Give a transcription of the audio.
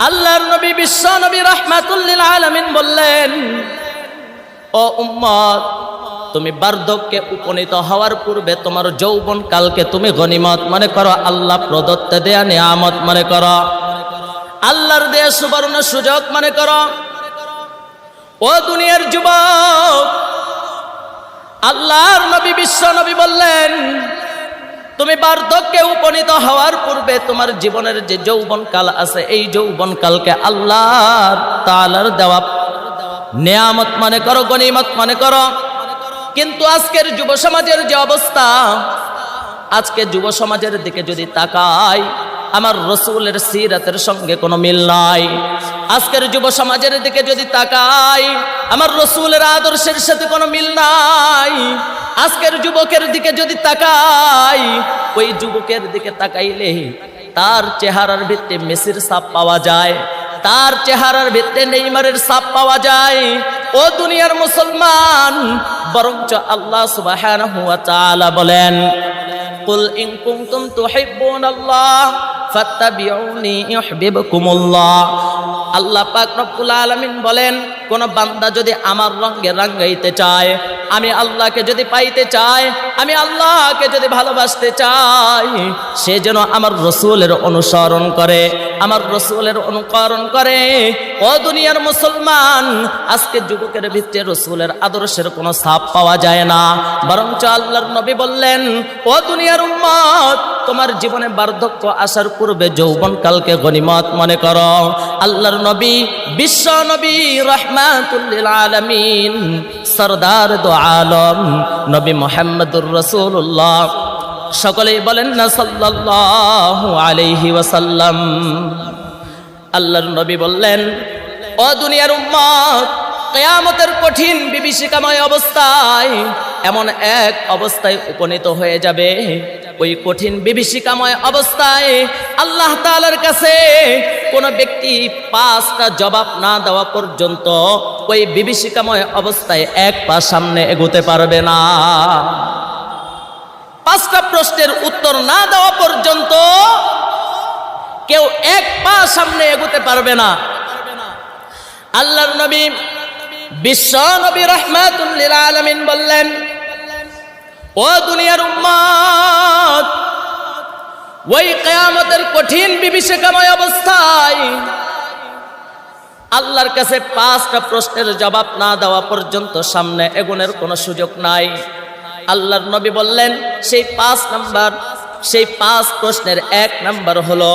আল্লাহর নবী বিশ্ব নবী রাহমাতুল লিল আলামিন বললেন, ও উম্মত, তুমি বার্ধক্যে উপনীত হওয়ার পূর্বে তোমার যৌবন কালকে তুমি গনিমত মনে করো, আল্লাহ প্রদত্ত দেয়া নিয়ামত মনে করো, আল্লাহর দেয়া সুবর্ণ সুযোগ মনে করো। ও দুনিয়ার যুবক, আল্লাহর নবী বিশ্ব নবী বললেন, তুমি বার্ধক্যে উপনীত হওয়ার পূর্বে তোমার জীবনের যে যৌবন কাল আছে, এই যৌবন কালকে আল্লাহ তাআলার দেওয়া নিয়ামত মনে করো, গনিমত মনে করো। কিন্তু আজকের যুব সমাজের যে অবস্থা, আজকে যুব সমাজের দিকে যদি তাকাই, আমার রসুলের সিরাতের সঙ্গে কোনো মিল নাই। আজকের যুব সমাজের দিকে যদি তাকাই, আমার রসুলের আদর্শের সাথে কোনো মিল নাই। আজকের যুবকের দিকে যদি তাকাই, ওই যুবকের দিকে তাকাইলে তার চেহারার ভিত্তি মেসির ছাপ পাওয়া যায়, তার চেহারার ভিত্তি নেইমারের ছাপ পাওয়া যায়। ও দুনিয়ার মুসলমান, বরঞ্চ আল্লাহ সুবহানাহু ওয়া তাআলা বলেন, কুল ইন কুনতুম তুহিব্বুনাল্লাহ ফাত্তাবিউনি ইউহিব্বুকুমুল্লাহ। আল্লাহ পাক রব্বুল আলামিন বলেন, কোন বান্দা যদি আমার রঙে রাঙাইতে চায়, আমি আল্লাহকে যদি পাইতে চায়, আমি আল্লাহকে যদি ভালোবাসতে চাই, সে যেন আমার রসুলের অনুসরণ করে, আমার রসুলের অনুকরণ করে। ও দুনিয়ার মুসলমান, আজকে যুবকের ভিতরে রসুলের আদর্শের কোনো ছাপ পাওয়া যায় না। বরঞ্চ আল্লাহর নবী বললেন, ও দুনিয়ার উম্মত, তোমার জীবনে বার্ধক্য আসার পূর্বে যৌবন কালকে গনিমত মনে করো। আল্লাহর নবী বিশ্ব নবী রাহমাতুল লিল আলামিন সরদার দো আলম নবী মুহাম্মদুর রাসূলুল্লাহ, সকলেই বলেন না সাল্লাল্লাহু আলাইহি ওয়াসাল্লাম। আল্লাহর নবী বললেন, ও দুনিয়ার উম্মত, কিয়ামতের কঠিন বিভীষিকাময় অবস্থায় এমন এক অবস্থায় উপনীত হয়ে যাবে, ওই কঠিন বিভীষিকাময় অবস্থায় আল্লাহ তাআলার কাছে কোন ব্যক্তি 5টা জবাব না দেওয়া পর্যন্ত ওই বিভীষিকাময় অবস্থায় এক পা সামনে এগোতে পারবে না। 5টা প্রশ্নের উত্তর না দেওয়া পর্যন্ত কেউ এক পা সামনে এগোতে পারবে না। আল্লাহর নবী বিশ্ব নবী রাহমাতুল লিল আলামিন বললেন, ও দুনিয়ার উম্মত, ওই কিয়ামতের কঠিন বিভীষিকাময় অবস্থায় আল্লাহর কাছে 5টা প্রশ্নের জবাব না দেওয়া পর্যন্ত সামনে এগোনোর কোনো সুযোগ নাই। আল্লাহর নবী বললেন, সেই 5 প্রশ্নের 1 নাম্বার হলো